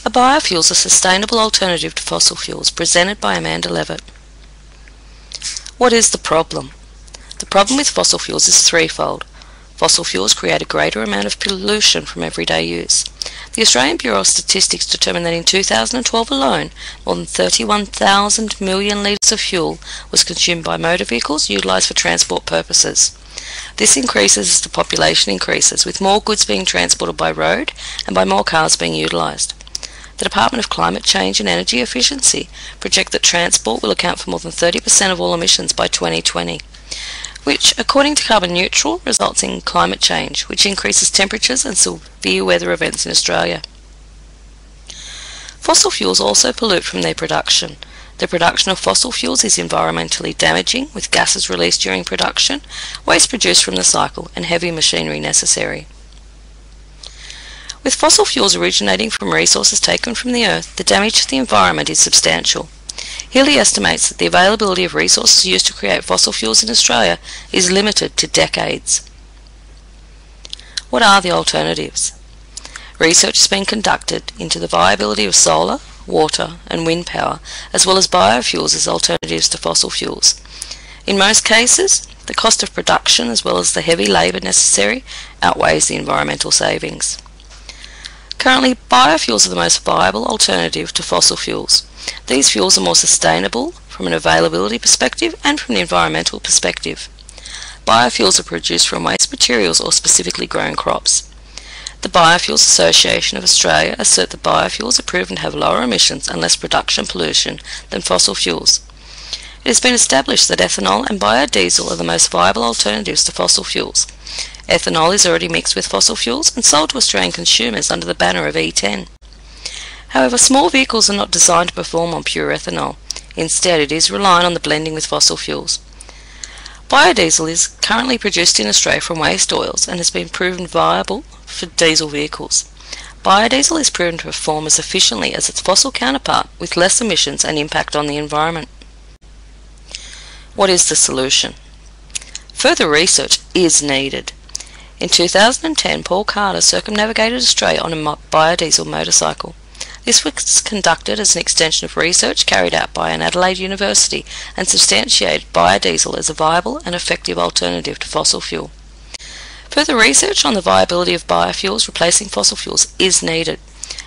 A biofuel is a sustainable alternative to fossil fuels, presented by Amanda Levitt. What is the problem? The problem with fossil fuels is threefold. Fossil fuels create a greater amount of pollution from everyday use. The Australian Bureau of Statistics determined that in 2012 alone, more than 31,000 million litres of fuel was consumed by motor vehicles utilised for transport purposes. This increases as the population increases, with more goods being transported by road and by more cars being utilised. The Department of Climate Change and Energy Efficiency project that transport will account for more than 30% of all emissions by 2020, which, according to Carbon Neutral, results in climate change, which increases temperatures and severe weather events in Australia. Fossil fuels also pollute from their production. The production of fossil fuels is environmentally damaging, with gases released during production, waste produced from the cycle, and heavy machinery necessary. With fossil fuels originating from resources taken from the earth, the damage to the environment is substantial. Healy estimates that the availability of resources used to create fossil fuels in Australia is limited to decades. What are the alternatives? Research has been conducted into the viability of solar, water and wind power, as well as biofuels as alternatives to fossil fuels. In most cases, the cost of production as well as the heavy labour necessary outweighs the environmental savings. Currently, biofuels are the most viable alternative to fossil fuels. These fuels are more sustainable from an availability perspective and from the environmental perspective. Biofuels are produced from waste materials or specifically grown crops. The Biofuels Association of Australia assert that biofuels are proven to have lower emissions and less production pollution than fossil fuels. It has been established that ethanol and biodiesel are the most viable alternatives to fossil fuels. Ethanol is already mixed with fossil fuels and sold to Australian consumers under the banner of E10. However, small vehicles are not designed to perform on pure ethanol. Instead, it is reliant on the blending with fossil fuels. Biodiesel is currently produced in Australia from waste oils and has been proven viable for diesel vehicles. Biodiesel is proven to perform as efficiently as its fossil counterpart, with less emissions and impact on the environment. What is the solution? Further research is needed. In 2010, Paul Carter circumnavigated Australia on a biodiesel motorcycle. This was conducted as an extension of research carried out by an Adelaide University and substantiated biodiesel as a viable and effective alternative to fossil fuel. Further research on the viability of biofuels replacing fossil fuels is needed.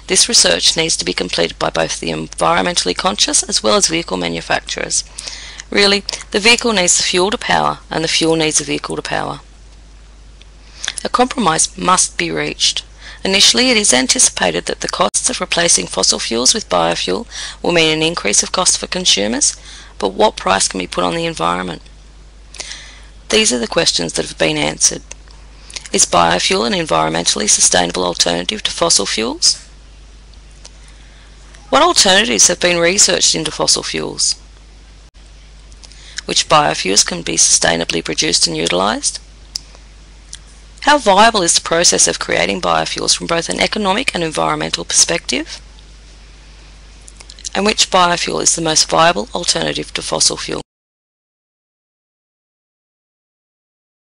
This research needs to be completed by both the environmentally conscious as well as vehicle manufacturers. Really, the vehicle needs the fuel to power and the fuel needs the vehicle to power. A compromise must be reached. Initially, it is anticipated that the costs of replacing fossil fuels with biofuel will mean an increase of cost for consumers, but what price can be put on the environment? These are the questions that have been answered. Is biofuel an environmentally sustainable alternative to fossil fuels? What alternatives have been researched into fossil fuels? Which biofuels can be sustainably produced and utilised? How viable is the process of creating biofuels from both an economic and environmental perspective? And which biofuel is the most viable alternative to fossil fuel?